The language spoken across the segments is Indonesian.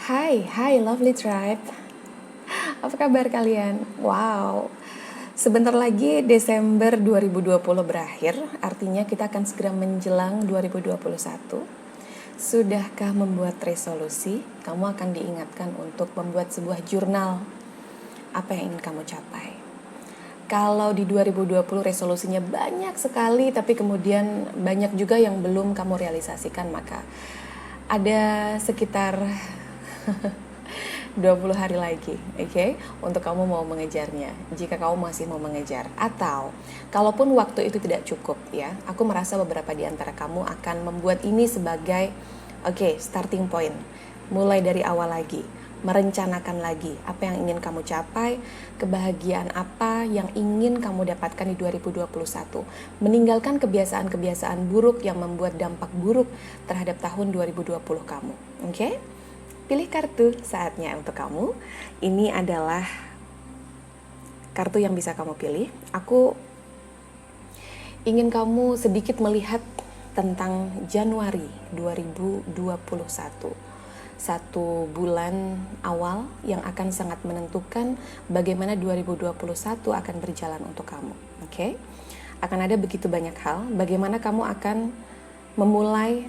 Hai lovely tribe. Apa kabar kalian? Wow. Sebentar lagi Desember 2020 berakhir, artinya kita akan segera menjelang 2021. Sudahkah membuat resolusi? Kamu akan diingatkan untuk membuat sebuah jurnal. Apa yang ingin kamu capai? Kalau di 2020 resolusinya banyak sekali, tapi kemudian banyak juga yang belum kamu realisasikan, maka ada sekitar 20 hari lagi, oke? Untuk kamu mau mengejarnya, jika kamu masih mau mengejar. Atau, kalaupun waktu itu tidak cukup ya, aku merasa beberapa di antara kamu akan membuat ini sebagai, starting point. Mulai dari awal lagi, merencanakan lagi apa yang ingin kamu capai, kebahagiaan apa yang ingin kamu dapatkan di 2021. Meninggalkan kebiasaan-kebiasaan buruk yang membuat dampak buruk terhadap tahun 2020 kamu, oke? Pilih kartu saatnya untuk kamu. Ini adalah kartu yang bisa kamu pilih. Aku ingin kamu sedikit melihat tentang Januari 2021. Satu bulan awal yang akan sangat menentukan bagaimana 2021 akan berjalan untuk kamu. Oke? Akan ada begitu banyak hal. Bagaimana kamu akan memulai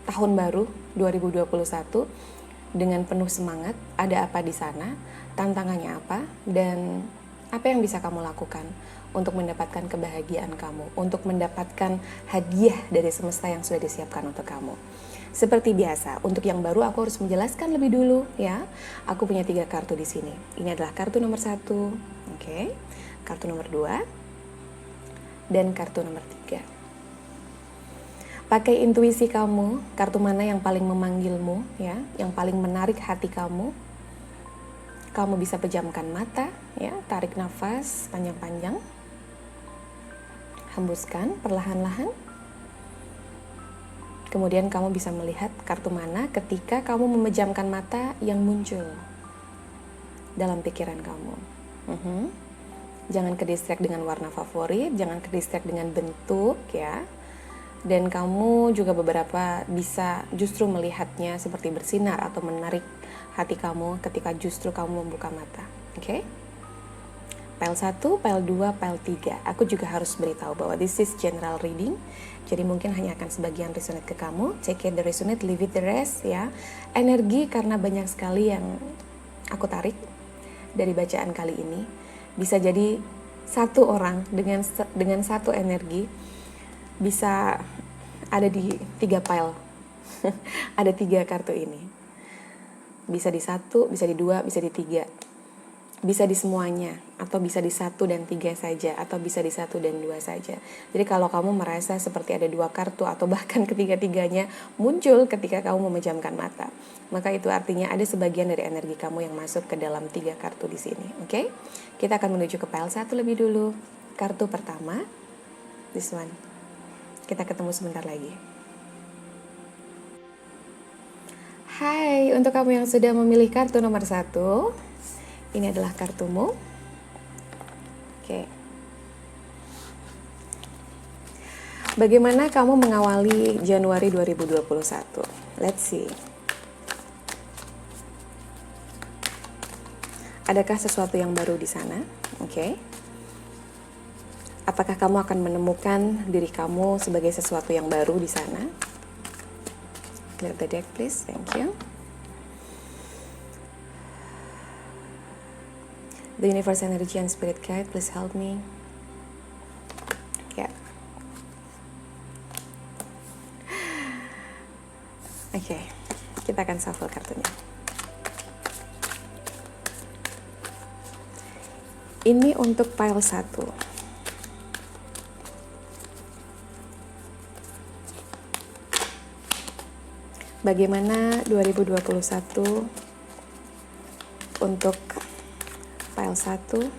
tahun baru 2021 dengan penuh semangat. Ada apa di sana, tantangannya apa, dan apa yang bisa kamu lakukan untuk mendapatkan kebahagiaan kamu, untuk mendapatkan hadiah dari semesta yang sudah disiapkan untuk kamu. Seperti biasa, untuk yang baru aku harus menjelaskan lebih dulu ya. Aku punya 3 kartu di sini. Ini adalah kartu nomor 1, oke, kartu nomor 2, dan kartu nomor 3. Pakai intuisi kamu, kartu mana yang paling memanggilmu ya, yang paling menarik hati kamu. Kamu bisa pejamkan mata ya, tarik nafas panjang-panjang. Hembuskan perlahan-lahan. Kemudian kamu bisa melihat kartu mana ketika kamu memejamkan mata yang muncul dalam pikiran kamu. Jangan ke-distract dengan warna favorit, jangan ke-distract dengan bentuk ya. Dan kamu juga beberapa bisa justru melihatnya seperti bersinar atau menarik hati kamu ketika justru kamu membuka mata. Oke? Pile 1, pile 2, pile 3. Aku juga harus beritahu bahwa this is general reading. Jadi mungkin hanya akan sebagian resonate ke kamu. Take it the resonate, leave it the rest ya. Energi karena banyak sekali yang aku tarik dari bacaan kali ini. Bisa jadi satu orang dengan satu energi bisa ada di 3 pile. Ada 3 kartu ini. Bisa di 1, bisa di 2, bisa di 3. Bisa di semuanya, atau bisa di 1 dan 3 saja, atau bisa di 1 dan 2 saja. Jadi kalau kamu merasa seperti ada 2 kartu, atau bahkan ketiga-tiganya muncul ketika kamu memejamkan mata, maka itu artinya ada sebagian dari energi kamu yang masuk ke dalam 3 kartu di sini. Oke? Kita akan menuju ke pile 1 lebih dulu. Kartu pertama, this one. Kita ketemu sebentar lagi. Hai, untuk kamu yang sudah memilih kartu nomor 1, ini adalah kartumu. Oke. Bagaimana kamu mengawali Januari 2021? Let's see. Adakah sesuatu yang baru di sana? Oke. Apakah kamu akan menemukan diri kamu sebagai sesuatu yang baru di sana? Clear the deck please, thank you. The universe energy and spirit guide, please help me. Ya. Oke, kita akan shuffle kartunya. Ini untuk pile 1. Bagaimana 2021 untuk pile 1?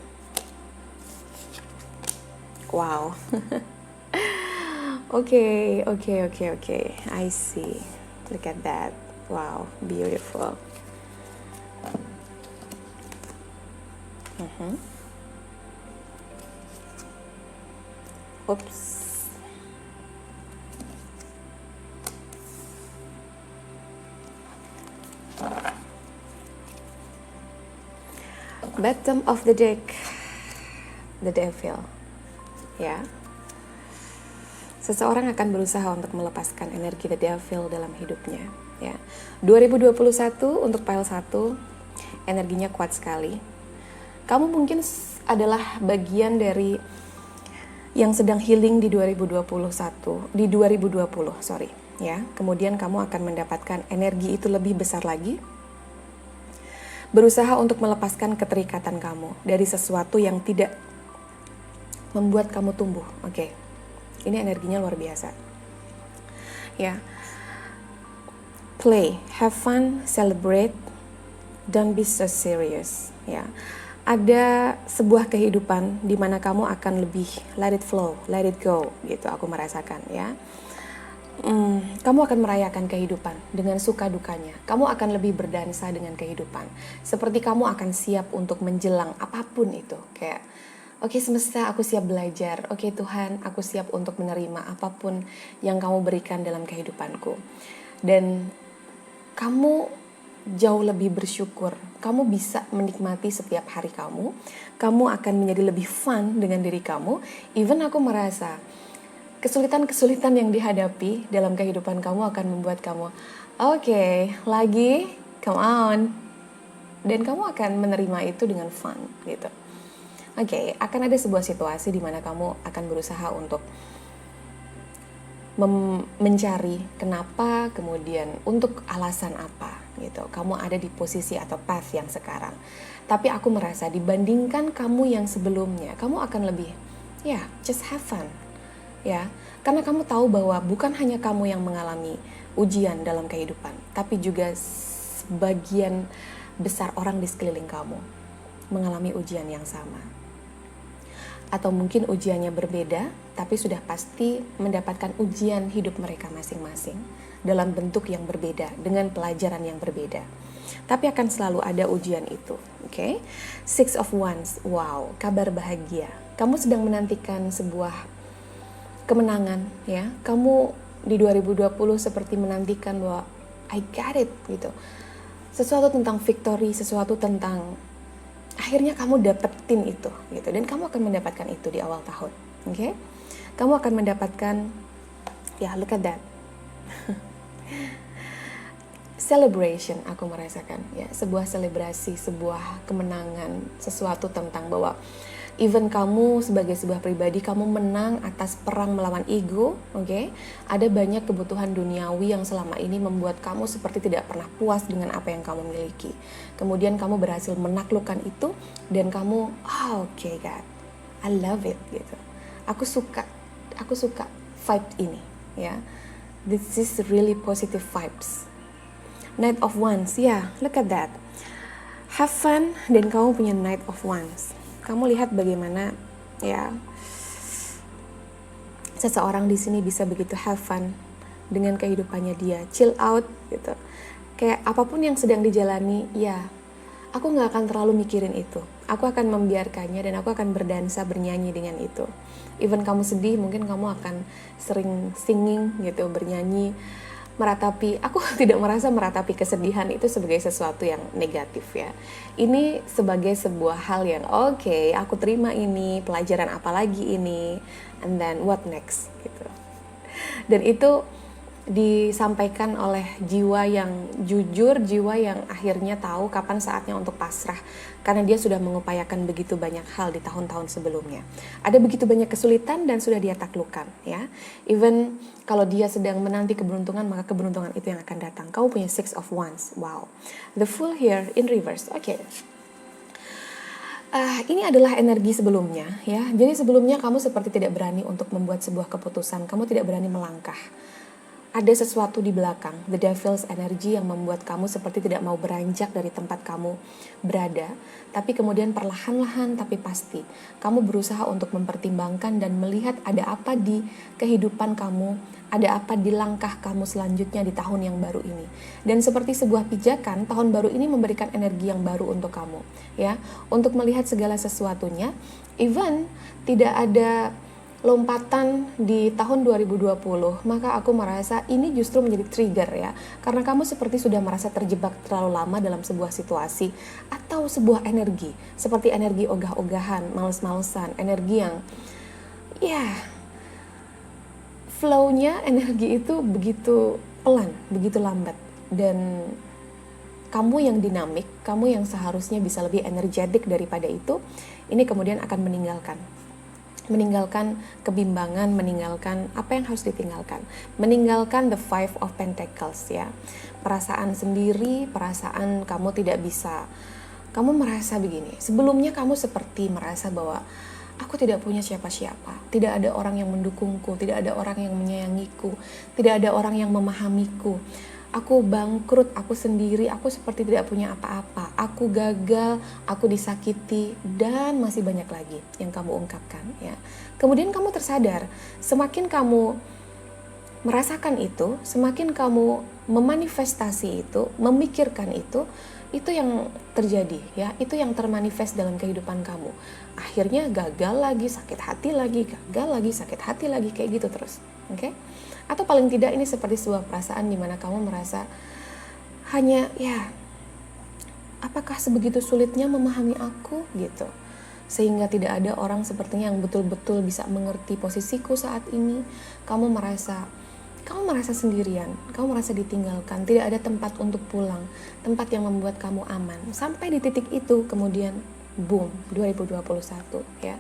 Wow. Oke. I see. Look at that. Wow, beautiful. Oops. Bottom of the deck, the devil. Ya. Seseorang akan berusaha untuk melepaskan energi the devil dalam hidupnya, ya. 2021 untuk pile 1, energinya kuat sekali. Kamu mungkin adalah bagian dari yang sedang healing di 2020, ya. Kemudian kamu akan mendapatkan energi itu lebih besar lagi. Berusaha untuk melepaskan keterikatan kamu dari sesuatu yang tidak membuat kamu tumbuh, oke. Ini energinya luar biasa. Ya. Play, have fun, celebrate, don't be so serious, ya. Ada sebuah kehidupan di mana kamu akan lebih let it flow, let it go, gitu aku merasakan, ya. Kamu akan merayakan kehidupan dengan suka dukanya. Kamu akan lebih berdansa dengan kehidupan. Seperti kamu akan siap untuk menjelang apapun itu. Kayak, oke semesta, aku siap belajar. Oke Tuhan, aku siap untuk menerima apapun yang kamu berikan dalam kehidupanku. Dan kamu jauh lebih bersyukur. Kamu bisa menikmati setiap hari kamu. Kamu akan menjadi lebih fun dengan diri kamu. Even aku merasa kesulitan-kesulitan yang dihadapi dalam kehidupan kamu akan membuat kamu, oke, lagi, come on. Dan kamu akan menerima itu dengan fun, gitu. Oke, akan ada sebuah situasi di mana kamu akan berusaha untuk mencari kenapa, kemudian untuk alasan apa, gitu. Kamu ada di posisi atau path yang sekarang. Tapi aku merasa dibandingkan kamu yang sebelumnya, kamu akan lebih, just have fun. Ya, karena kamu tahu bahwa bukan hanya kamu yang mengalami ujian dalam kehidupan, tapi juga sebagian besar orang di sekeliling kamu mengalami ujian yang sama. Atau mungkin ujiannya berbeda, tapi sudah pasti mendapatkan ujian hidup mereka masing-masing dalam bentuk yang berbeda, dengan pelajaran yang berbeda. Tapi akan selalu ada ujian itu, oke? Six of Wands, wow, kabar bahagia. Kamu sedang menantikan sebuah kemenangan, ya. Kamu di 2020 seperti menantikan bahwa I got it, gitu. Sesuatu tentang victory, sesuatu tentang akhirnya kamu dapetin itu, gitu. Dan kamu akan mendapatkan itu di awal tahun, oke? Kamu akan mendapatkan, look at that. Celebration, aku merasakan, ya, sebuah selebrasi, sebuah kemenangan, sesuatu tentang bahwa even kamu sebagai sebuah pribadi, kamu menang atas perang melawan ego, oke? Ada banyak kebutuhan duniawi yang selama ini membuat kamu seperti tidak pernah puas dengan apa yang kamu miliki. Kemudian kamu berhasil menaklukkan itu, dan kamu, oke, God, I love it, gitu. Aku suka vibe ini, ya. This is really positive vibes. Knight of Wands, look at that. Have fun, dan kamu punya Knight of Wands. Kamu lihat bagaimana, ya, seseorang di sini bisa begitu have fun dengan kehidupannya dia, chill out, gitu. Kayak apapun yang sedang dijalani, aku nggak akan terlalu mikirin itu. Aku akan membiarkannya dan aku akan berdansa, bernyanyi dengan itu. Even kamu sedih, mungkin kamu akan sering singing, gitu, bernyanyi, meratapi. Aku tidak merasa meratapi kesedihan itu sebagai sesuatu yang negatif, ya. Ini sebagai sebuah hal yang oke, aku terima ini, pelajaran apa lagi ini, and then what next, gitu. Dan itu disampaikan oleh jiwa yang jujur, jiwa yang akhirnya tahu kapan saatnya untuk pasrah, karena dia sudah mengupayakan begitu banyak hal di tahun-tahun sebelumnya. Ada begitu banyak kesulitan dan sudah dia taklukkan, ya. Even kalau dia sedang menanti keberuntungan, maka keberuntungan itu yang akan datang. Kamu punya Six of Wands, wow. The Fool here in reverse, oke. Ini adalah energi sebelumnya, ya. Jadi sebelumnya kamu seperti tidak berani untuk membuat sebuah keputusan, kamu tidak berani melangkah. Ada sesuatu di belakang, the devil's energy, yang membuat kamu seperti tidak mau beranjak dari tempat kamu berada. Tapi kemudian perlahan-lahan tapi pasti, kamu berusaha untuk mempertimbangkan dan melihat ada apa di kehidupan kamu, ada apa di langkah kamu selanjutnya di tahun yang baru ini. Dan seperti sebuah pijakan, tahun baru ini memberikan energi yang baru untuk kamu, ya, untuk melihat segala sesuatunya. Even tidak ada lompatan di tahun 2020, maka aku merasa ini justru menjadi trigger ya. Karena kamu seperti sudah merasa terjebak terlalu lama dalam sebuah situasi atau sebuah energi, seperti energi ogah-ogahan, males-malesan, energi yang ya flow-nya energi itu begitu pelan, begitu lambat. Dan kamu yang dinamik, kamu yang seharusnya bisa lebih energetik daripada itu, ini kemudian akan meninggalkan kebimbangan, meninggalkan apa yang harus ditinggalkan, meninggalkan the Five of Pentacles ya, perasaan sendiri, perasaan kamu tidak bisa, kamu merasa begini, sebelumnya kamu seperti merasa bahwa aku tidak punya siapa-siapa, tidak ada orang yang mendukungku, tidak ada orang yang menyayangiku, tidak ada orang yang memahamiku. Aku bangkrut, aku sendiri, aku seperti tidak punya apa-apa. Aku gagal, aku disakiti, dan masih banyak lagi yang kamu ungkapkan ya. Kemudian kamu tersadar, semakin kamu merasakan itu, semakin kamu memanifestasi itu, memikirkan itu yang terjadi ya, itu yang termanifest dalam kehidupan kamu. Akhirnya gagal lagi, sakit hati lagi, gagal lagi, sakit hati lagi, kayak gitu terus. Oke? Atau paling tidak ini seperti sebuah perasaan di mana kamu merasa hanya ya, apakah sebegitu sulitnya memahami aku gitu, sehingga tidak ada orang sepertinya yang betul-betul bisa mengerti posisiku saat ini. Kamu merasa sendirian, kamu merasa ditinggalkan, tidak ada tempat untuk pulang, tempat yang membuat kamu aman. Sampai di titik itu kemudian boom, 2021 ya.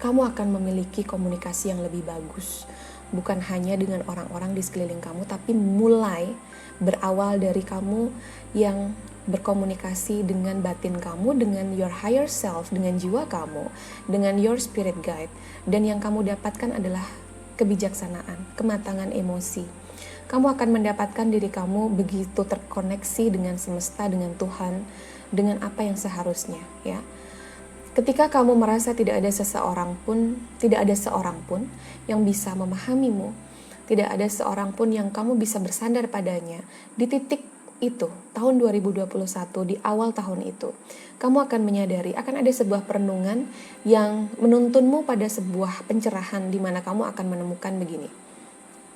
Kamu akan memiliki komunikasi yang lebih bagus, bukan hanya dengan orang-orang di sekeliling kamu, tapi mulai berawal dari kamu yang berkomunikasi dengan batin kamu, dengan your higher self, dengan jiwa kamu, dengan your spirit guide. Dan yang kamu dapatkan adalah kebijaksanaan, kematangan emosi. Kamu akan mendapatkan diri kamu begitu terkoneksi dengan semesta, dengan Tuhan, dengan apa yang seharusnya ya. Ketika kamu merasa tidak ada seorang pun yang bisa memahamimu, tidak ada seorang pun yang kamu bisa bersandar padanya, di titik itu, tahun 2021, di awal tahun itu, kamu akan menyadari akan ada sebuah perenungan yang menuntunmu pada sebuah pencerahan di mana kamu akan menemukan begini.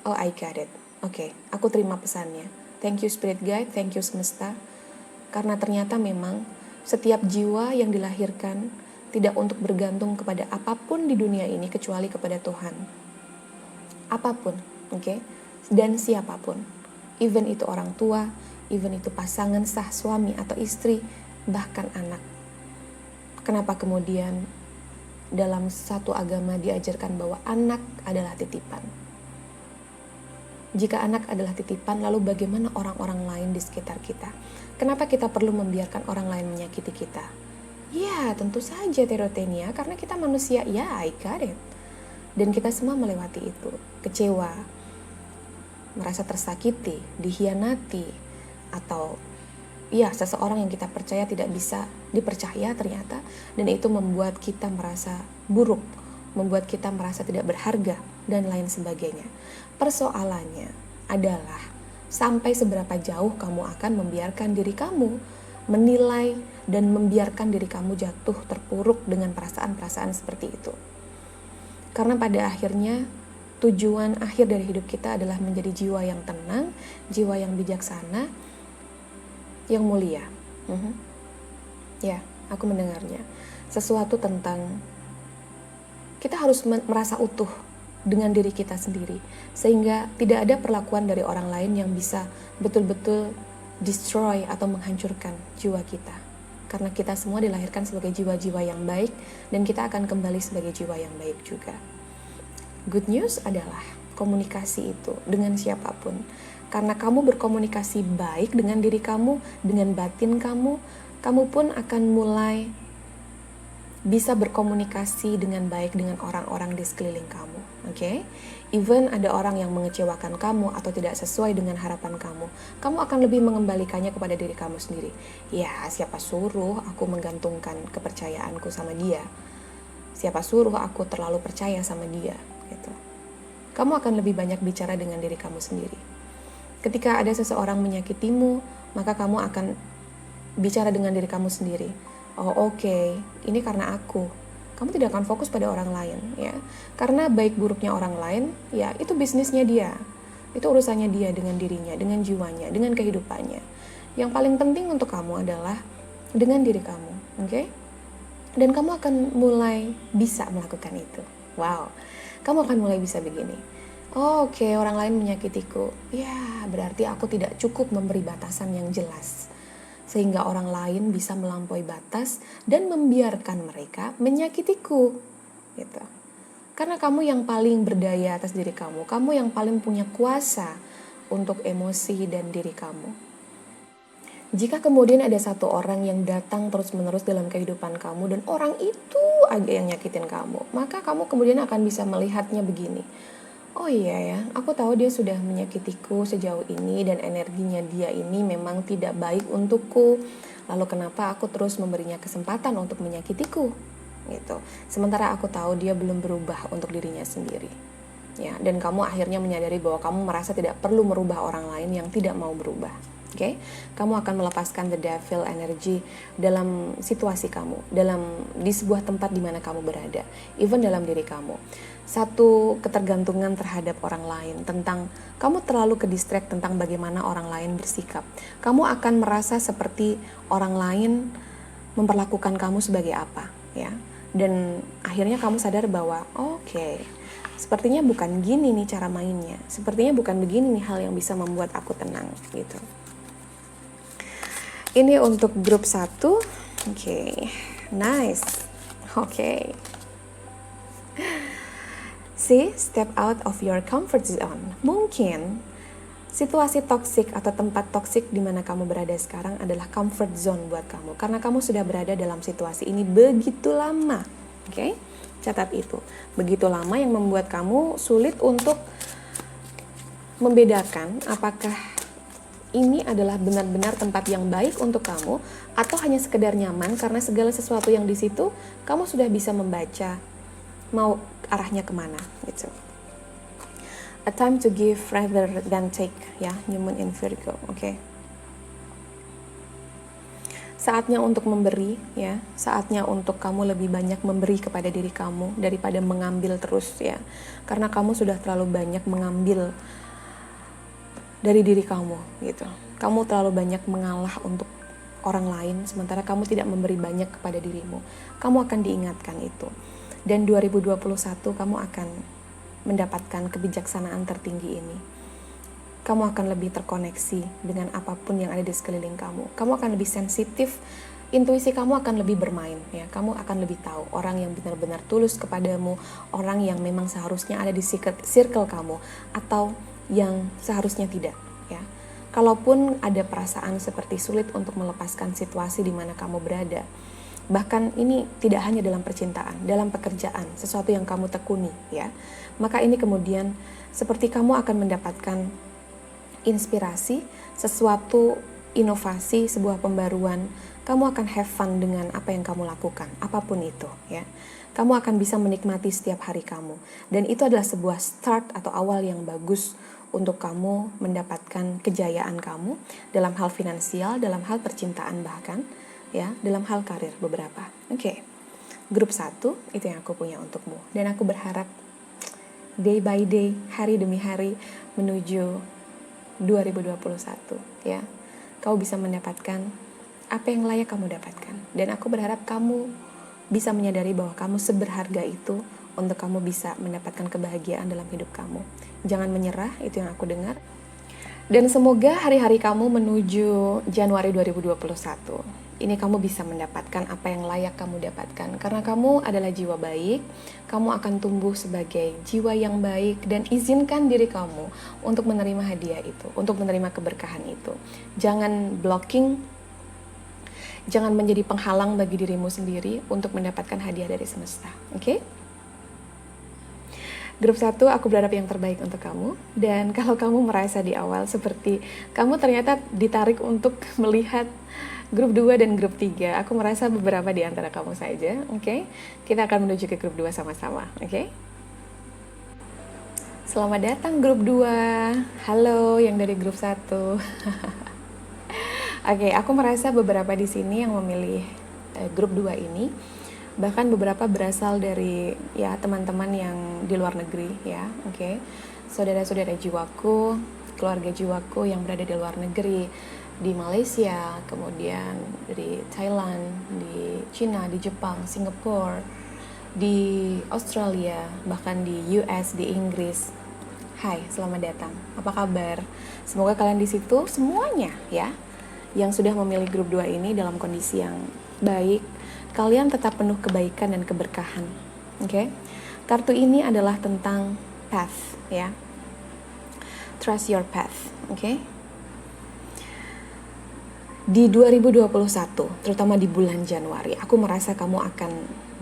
Oh, I got it. Oke, aku terima pesannya. Thank you Spirit Guide, thank you semesta. Karena ternyata memang setiap jiwa yang dilahirkan tidak untuk bergantung kepada apapun di dunia ini kecuali kepada Tuhan. Apapun, oke? Dan siapapun. Even itu orang tua, even itu pasangan sah suami atau istri, bahkan anak. Kenapa kemudian dalam satu agama diajarkan bahwa anak adalah titipan? Jika anak adalah titipan, lalu bagaimana orang-orang lain di sekitar kita? Kenapa kita perlu membiarkan orang lain menyakiti kita? Ya, tentu saja terotenia, karena kita manusia. Ya, I got it. Dan kita semua melewati itu. Kecewa, merasa tersakiti, dihianati, atau ya seseorang yang kita percaya tidak bisa dipercaya ternyata. Dan itu membuat kita merasa buruk, membuat kita merasa tidak berharga, dan lain sebagainya. Persoalannya adalah sampai seberapa jauh kamu akan membiarkan diri kamu menilai dan membiarkan diri kamu jatuh terpuruk dengan perasaan-perasaan seperti itu. Karena pada akhirnya tujuan akhir dari hidup kita adalah menjadi jiwa yang tenang, jiwa yang bijaksana, yang mulia. Ya, aku mendengarnya. Sesuatu tentang kita harus merasa utuh dengan diri kita sendiri, sehingga tidak ada perlakuan dari orang lain yang bisa betul-betul destroy atau menghancurkan jiwa kita. Karena kita semua dilahirkan sebagai jiwa-jiwa yang baik, dan kita akan kembali sebagai jiwa yang baik juga. Good news adalah komunikasi itu dengan siapapun. Karena kamu berkomunikasi baik dengan diri kamu, dengan batin kamu, kamu pun akan mulai bisa berkomunikasi dengan baik dengan orang-orang di sekeliling kamu. Oke? Even ada orang yang mengecewakan kamu atau tidak sesuai dengan harapan kamu, kamu akan lebih mengembalikannya kepada diri kamu sendiri. Ya, siapa suruh aku menggantungkan kepercayaanku sama dia? Siapa suruh aku terlalu percaya sama dia? Gitu. Kamu akan lebih banyak bicara dengan diri kamu sendiri. Ketika ada seseorang menyakitimu, maka kamu akan bicara dengan diri kamu sendiri. Oh, oke, ini karena aku. Kamu tidak akan fokus pada orang lain, ya. Karena baik buruknya orang lain, ya itu bisnisnya dia. Itu urusannya dia dengan dirinya, dengan jiwanya, dengan kehidupannya. Yang paling penting untuk kamu adalah dengan diri kamu, oke? Dan kamu akan mulai bisa melakukan itu. Wow, kamu akan mulai bisa begini. Oke, orang lain menyakitiku. Ya, berarti aku tidak cukup memberi batasan yang jelas. Sehingga orang lain bisa melampaui batas dan membiarkan mereka menyakitiku. Gitu. Karena kamu yang paling berdaya atas diri kamu. Kamu yang paling punya kuasa untuk emosi dan diri kamu. Jika kemudian ada satu orang yang datang terus-menerus dalam kehidupan kamu dan orang itu aja yang nyakitin kamu, maka kamu kemudian akan bisa melihatnya begini. Oh iya ya, aku tahu dia sudah menyakitiku sejauh ini dan energinya dia ini memang tidak baik untukku. Lalu kenapa aku terus memberinya kesempatan untuk menyakitiku? Gitu. Sementara aku tahu dia belum berubah untuk dirinya sendiri. Ya, dan kamu akhirnya menyadari bahwa kamu merasa tidak perlu merubah orang lain yang tidak mau berubah. Oke, kamu akan melepaskan the devil energy dalam situasi kamu, di sebuah tempat di mana kamu berada, even dalam diri kamu. Satu ketergantungan terhadap orang lain, tentang kamu terlalu ke distract tentang bagaimana orang lain bersikap. Kamu akan merasa seperti orang lain memperlakukan kamu sebagai apa, ya. Dan akhirnya kamu sadar bahwa oke, sepertinya bukan gini nih cara mainnya. Sepertinya bukan begini nih hal yang bisa membuat aku tenang, gitu. Ini untuk grup 1. Oke, nice. Oke. See, step out of your comfort zone. Mungkin situasi toksik atau tempat toksik di mana kamu berada sekarang adalah comfort zone buat kamu. Karena kamu sudah berada dalam situasi ini begitu lama. Oke, catat itu. Begitu lama yang membuat kamu sulit untuk membedakan apakah ini adalah benar-benar tempat yang baik untuk kamu atau hanya sekedar nyaman karena segala sesuatu yang di situ kamu sudah bisa membaca mau arahnya kemana gitu. A time to give rather than take, ya, New Moon in Virgo, oke. Saatnya untuk memberi, ya. Saatnya untuk kamu lebih banyak memberi kepada diri kamu daripada mengambil terus, ya. Karena kamu sudah terlalu banyak mengambil dari diri kamu gitu. Kamu terlalu banyak mengalah untuk orang lain sementara kamu tidak memberi banyak kepada dirimu. Kamu akan diingatkan itu. Dan 2021 kamu akan mendapatkan kebijaksanaan tertinggi ini. Kamu akan lebih terkoneksi dengan apapun yang ada di sekeliling kamu. Kamu akan lebih sensitif, intuisi kamu akan lebih bermain, ya. Kamu akan lebih tahu orang yang benar-benar tulus kepadamu, orang yang memang seharusnya ada di circle kamu atau yang seharusnya tidak, ya. Kalaupun ada perasaan seperti sulit untuk melepaskan situasi di mana kamu berada, bahkan ini tidak hanya dalam percintaan, dalam pekerjaan, sesuatu yang kamu tekuni, ya. Maka ini kemudian seperti kamu akan mendapatkan inspirasi, sesuatu inovasi, sebuah pembaruan. Kamu akan have fun dengan apa yang kamu lakukan, apapun itu, ya. Kamu akan bisa menikmati setiap hari kamu. Dan itu adalah sebuah start atau awal yang bagus untuk kamu mendapatkan kejayaan kamu dalam hal finansial, dalam hal percintaan bahkan, ya, dalam hal karir beberapa. Oke. Grup 1 itu yang aku punya untukmu. Dan aku berharap day by day, hari demi hari menuju 2021, ya. Kau bisa mendapatkan apa yang layak kamu dapatkan. Dan aku berharap kamu bisa menyadari bahwa kamu seberharga itu untuk kamu bisa mendapatkan kebahagiaan dalam hidup kamu. Jangan menyerah, itu yang aku dengar. Dan semoga hari-hari kamu menuju Januari 2021, ini kamu bisa mendapatkan apa yang layak kamu dapatkan. Karena kamu adalah jiwa baik, kamu akan tumbuh sebagai jiwa yang baik, dan izinkan diri kamu untuk menerima hadiah itu, untuk menerima keberkahan itu. Jangan blocking, jangan menjadi penghalang bagi dirimu sendiri untuk mendapatkan hadiah dari semesta, oke? Grup 1, aku berharap yang terbaik untuk kamu. Dan kalau kamu merasa di awal seperti kamu ternyata ditarik untuk melihat grup 2 dan grup 3, aku merasa beberapa di antara kamu saja, oke? Kita akan menuju ke grup 2 sama-sama, oke? Selamat datang grup 2. Halo yang dari grup 1. Oke, aku merasa beberapa di sini yang memilih grup 2 ini bahkan beberapa berasal dari ya teman-teman yang di luar negeri ya, oke. Saudara-saudara jiwaku, keluarga jiwaku yang berada di luar negeri, di Malaysia, kemudian di Thailand, di Cina, di Jepang, Singapura, di Australia, bahkan di US, di Inggris. Hai, selamat datang. Apa kabar? Semoga kalian di situ semuanya ya, yang sudah memilih grup 2 ini dalam kondisi yang baik, kalian tetap penuh kebaikan dan keberkahan. Oke? Kartu ini adalah tentang path ya. Trust your path, oke? Di 2021, terutama di bulan Januari, aku merasa kamu akan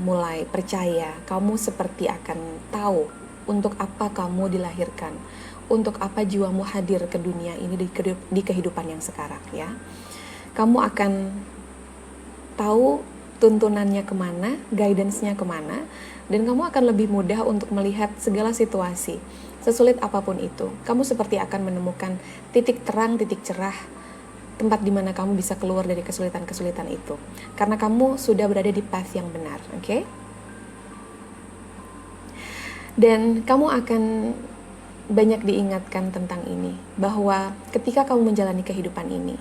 mulai percaya, kamu seperti akan tahu untuk apa kamu dilahirkan, untuk apa jiwamu hadir ke dunia ini di kehidupan yang sekarang ya. Kamu akan tahu tuntunannya kemana, guidance-nya kemana, dan kamu akan lebih mudah untuk melihat segala situasi, sesulit apapun itu. Kamu seperti akan menemukan titik terang, titik cerah, tempat di mana kamu bisa keluar dari kesulitan-kesulitan itu. Karena kamu sudah berada di path yang benar, oke? Dan kamu akan banyak diingatkan tentang ini, bahwa ketika kamu menjalani kehidupan ini,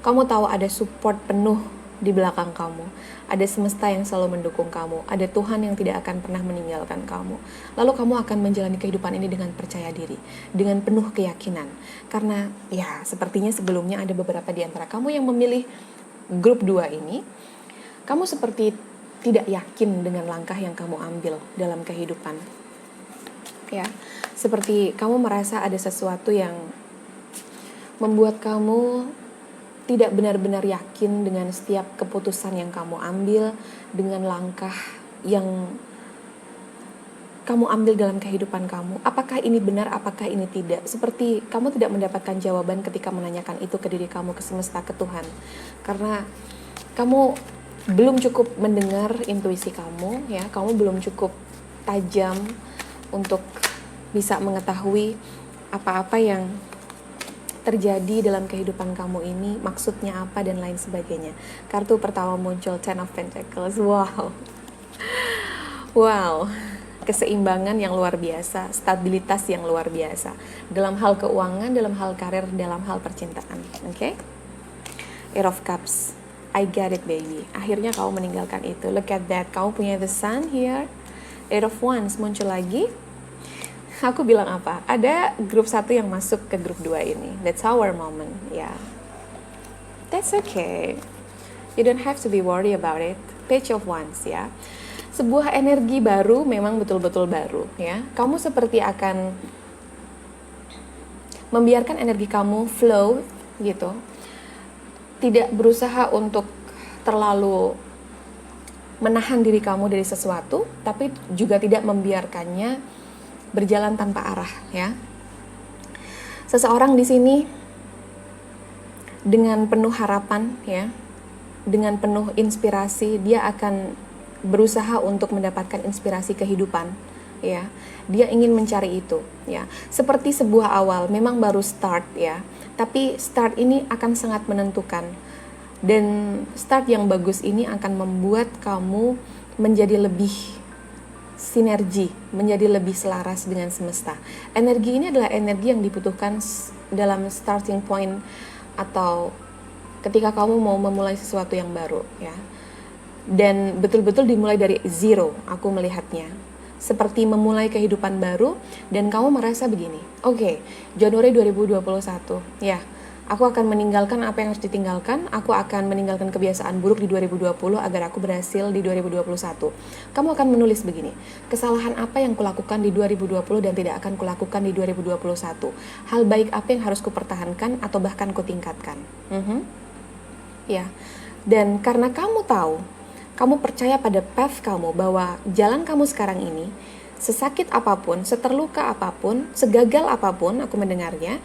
kamu tahu ada support penuh di belakang kamu, ada semesta yang selalu mendukung kamu, ada Tuhan yang tidak akan pernah meninggalkan kamu. Lalu kamu akan menjalani kehidupan ini dengan percaya diri, dengan penuh keyakinan. Karena ya sepertinya sebelumnya ada beberapa di antara kamu yang memilih grup 2 ini, kamu seperti tidak yakin dengan langkah yang kamu ambil dalam kehidupan. Ya, seperti kamu merasa ada sesuatu yang membuat kamu tidak benar-benar yakin dengan setiap keputusan yang kamu ambil, dengan langkah yang kamu ambil dalam kehidupan kamu. Apakah ini benar, apakah ini tidak? Seperti kamu tidak mendapatkan jawaban ketika menanyakan itu ke diri kamu, ke semesta, ke Tuhan. Karena kamu belum cukup mendengar intuisi kamu, ya, kamu belum cukup tajam untuk bisa mengetahui apa-apa yang terjadi dalam kehidupan kamu ini, maksudnya apa dan lain sebagainya. Kartu pertama muncul Ten of Pentacles. Wow, keseimbangan yang luar biasa, stabilitas yang luar biasa dalam hal keuangan, dalam hal karir, dalam hal percintaan. Oke? Eight of Cups. I get it, baby. Akhirnya kamu meninggalkan itu. Look at that. Kamu punya the sun here. Eight of Wands muncul lagi. Aku bilang apa? Ada grup 1 yang masuk ke grup 2 ini. That's our moment. Yeah. That's okay. You don't have to be worried about it. Page of Wands ya. Sebuah energi baru, memang betul-betul baru ya. Kamu seperti akan membiarkan energi kamu flow gitu. Tidak berusaha untuk terlalu menahan diri kamu dari sesuatu, tapi juga tidak membiarkannya berjalan tanpa arah ya. Seseorang di sini dengan penuh harapan ya, dengan penuh inspirasi, dia akan berusaha untuk mendapatkan inspirasi kehidupan ya. Dia ingin mencari itu ya. Seperti sebuah awal, memang baru start ya, tapi start ini akan sangat menentukan. Dan start yang bagus ini akan membuat kamu menjadi lebih sinergi, menjadi lebih selaras dengan semesta. Energi ini adalah energi yang dibutuhkan dalam starting point atau ketika kamu mau memulai sesuatu yang baru ya. Dan betul-betul dimulai dari zero, aku melihatnya. Seperti memulai kehidupan baru dan kamu merasa begini. Oke, Januari 2021 ya. Aku akan meninggalkan apa yang harus ditinggalkan, aku akan meninggalkan kebiasaan buruk di 2020 agar aku berhasil di 2021. Kamu akan menulis begini, kesalahan apa yang kulakukan di 2020 dan tidak akan kulakukan di 2021. Hal baik apa yang harus kupertahankan atau bahkan kutingkatkan. Ya, dan karena kamu tahu, kamu percaya pada path kamu bahwa jalan kamu sekarang ini, sesakit apapun, seterluka apapun, segagal apapun, aku mendengarnya,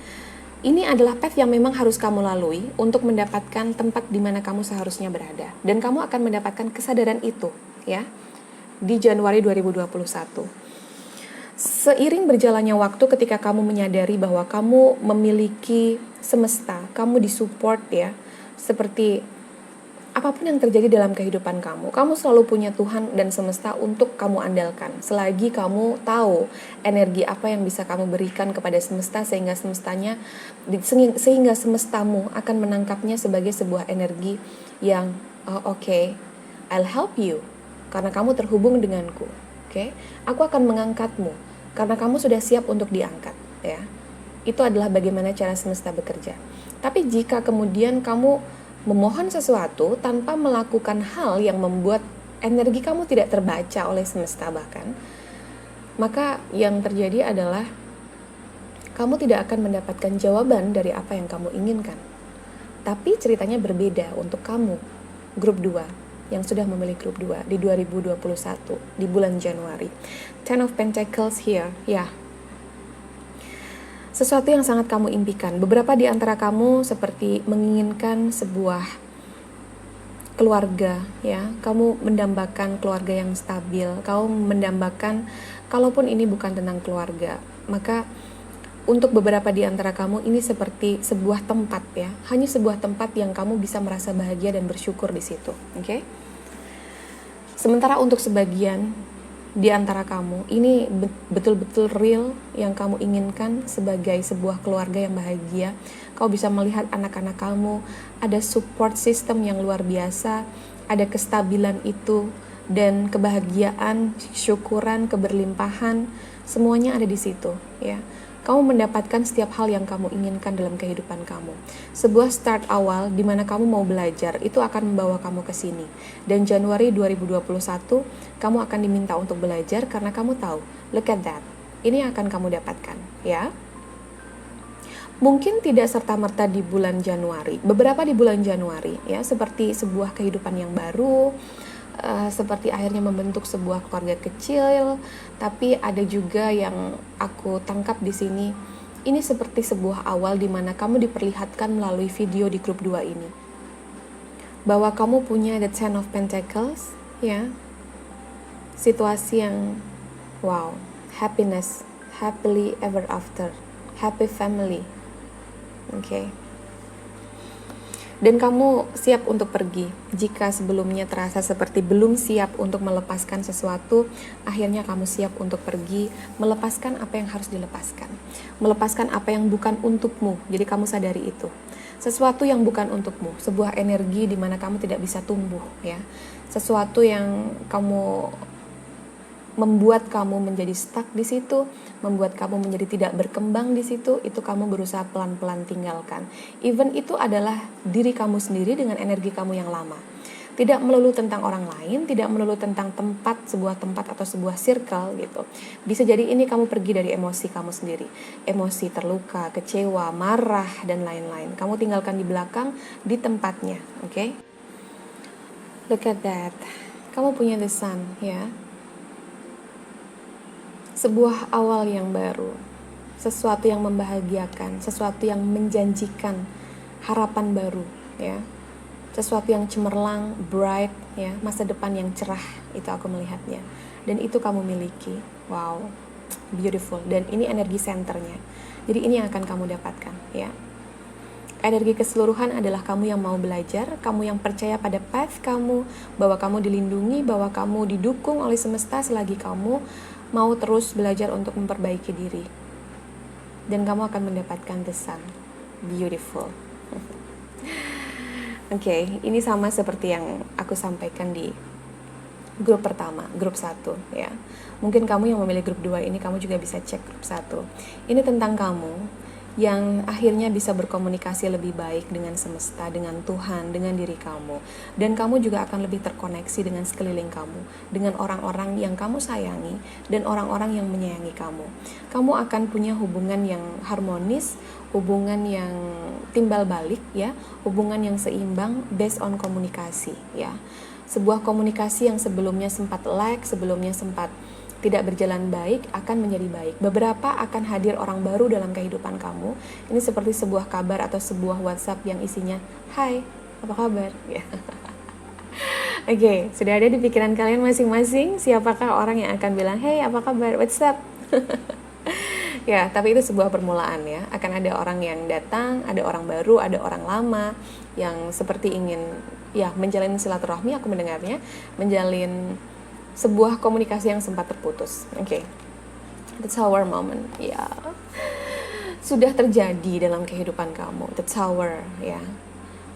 ini adalah path yang memang harus kamu lalui untuk mendapatkan tempat di mana kamu seharusnya berada. Dan kamu akan mendapatkan kesadaran itu, ya, di Januari 2021. Seiring berjalannya waktu ketika kamu menyadari bahwa kamu memiliki semesta, kamu disupport ya, seperti apapun yang terjadi dalam kehidupan kamu, kamu selalu punya Tuhan dan semesta untuk kamu andalkan. Selagi kamu tahu energi apa yang bisa kamu berikan kepada semesta, sehingga semestamu akan menangkapnya sebagai sebuah energi yang okay, I'll help you karena kamu terhubung denganku. Okay? Aku akan mengangkatmu karena kamu sudah siap untuk diangkat. Ya, itu adalah bagaimana cara semesta bekerja. Tapi jika kemudian kamu memohon sesuatu tanpa melakukan hal yang membuat energi kamu tidak terbaca oleh semesta bahkan, maka yang terjadi adalah kamu tidak akan mendapatkan jawaban dari apa yang kamu inginkan. Tapi ceritanya berbeda untuk kamu, grup 2, yang sudah memilih grup 2 di 2021, di bulan Januari. Ten of Pentacles here, ya. Sesuatu yang sangat kamu impikan. Beberapa di antara kamu seperti menginginkan sebuah keluarga, ya. Kamu mendambakan keluarga yang stabil. Kamu mendambakan, kalaupun ini bukan tentang keluarga, maka untuk beberapa di antara kamu ini seperti sebuah tempat, ya. Hanya sebuah tempat yang kamu bisa merasa bahagia dan bersyukur di situ, oke? Sementara untuk sebagian di antara kamu, ini betul-betul real yang kamu inginkan sebagai sebuah keluarga yang bahagia. Kau bisa melihat anak-anak kamu, ada support system yang luar biasa, ada kestabilan itu, dan kebahagiaan, syukuran, keberlimpahan, semuanya ada di situ, ya. Kamu mendapatkan setiap hal yang kamu inginkan dalam kehidupan kamu. Sebuah start awal di mana kamu mau belajar, itu akan membawa kamu ke sini. Dan Januari 2021, kamu akan diminta untuk belajar karena kamu tahu, look at that, ini akan kamu dapatkan, ya. Mungkin tidak serta-merta di bulan Januari, beberapa di bulan Januari, ya, seperti sebuah kehidupan yang baru, seperti akhirnya membentuk sebuah keluarga kecil, tapi ada juga yang aku tangkap di sini. Ini seperti sebuah awal di mana kamu diperlihatkan melalui video di grup 2 ini, bahwa kamu punya the Ten of Pentacles, ya, situasi yang wow, happiness, happily ever after, happy family, oke. Dan kamu siap untuk pergi. Jika sebelumnya terasa seperti belum siap untuk melepaskan sesuatu, akhirnya kamu siap untuk pergi, melepaskan apa yang harus dilepaskan. Melepaskan apa yang bukan untukmu, jadi kamu sadari itu. Sesuatu yang bukan untukmu, sebuah energi di mana kamu tidak bisa tumbuh, ya. Sesuatu yang membuat kamu menjadi stuck di situ, membuat kamu menjadi tidak berkembang di situ, itu kamu berusaha pelan-pelan tinggalkan. Even itu adalah diri kamu sendiri dengan energi kamu yang lama. Tidak melulu tentang orang lain, tidak melulu tentang tempat, sebuah tempat atau sebuah circle gitu. Bisa jadi ini kamu pergi dari emosi kamu sendiri. Emosi terluka, kecewa, marah, dan lain-lain. Kamu tinggalkan di belakang, di tempatnya, oke? Look at that. Kamu punya the sun, ya. Sebuah awal yang baru, sesuatu yang membahagiakan, sesuatu yang menjanjikan harapan baru, ya, sesuatu yang cemerlang, bright, ya, masa depan yang cerah, itu aku melihatnya, dan itu kamu miliki. Wow, beautiful. Dan ini energi centernya, jadi ini yang akan kamu dapatkan, ya. Energi keseluruhan adalah kamu yang mau belajar, kamu yang percaya pada path kamu, bahwa kamu dilindungi, bahwa kamu didukung oleh semesta selagi kamu mau terus belajar untuk memperbaiki diri. Dan kamu akan mendapatkan the sun. Beautiful. Oke, ini sama seperti yang aku sampaikan di grup pertama, grup 1, ya. Mungkin kamu yang memilih grup 2 ini, kamu juga bisa cek grup 1. Ini tentang kamu yang akhirnya bisa berkomunikasi lebih baik dengan semesta, dengan Tuhan, dengan diri kamu. Dan kamu juga akan lebih terkoneksi dengan sekeliling kamu, dengan orang-orang yang kamu sayangi, dan orang-orang yang menyayangi kamu. Kamu akan punya hubungan yang harmonis, hubungan yang timbal balik, ya, hubungan yang seimbang based on komunikasi, ya. Sebuah komunikasi yang sebelumnya sempat lag, sebelumnya sempat tidak berjalan baik, akan menjadi baik. Beberapa akan hadir orang baru dalam kehidupan kamu. Ini seperti sebuah kabar atau sebuah WhatsApp yang isinya, "Hai, apa kabar?" Ya. Oke, sudah ada di pikiran kalian masing-masing siapakah orang yang akan bilang, "Hey, apa kabar? What's up?" Ya, tapi itu sebuah permulaan, ya. Akan ada orang yang datang, ada orang baru, ada orang lama yang seperti ingin ya menjalin silaturahmi, aku mendengarnya, menjalin sebuah komunikasi yang sempat terputus. Oke. That's our moment. Ya. Sudah terjadi dalam kehidupan kamu. That's our, ya.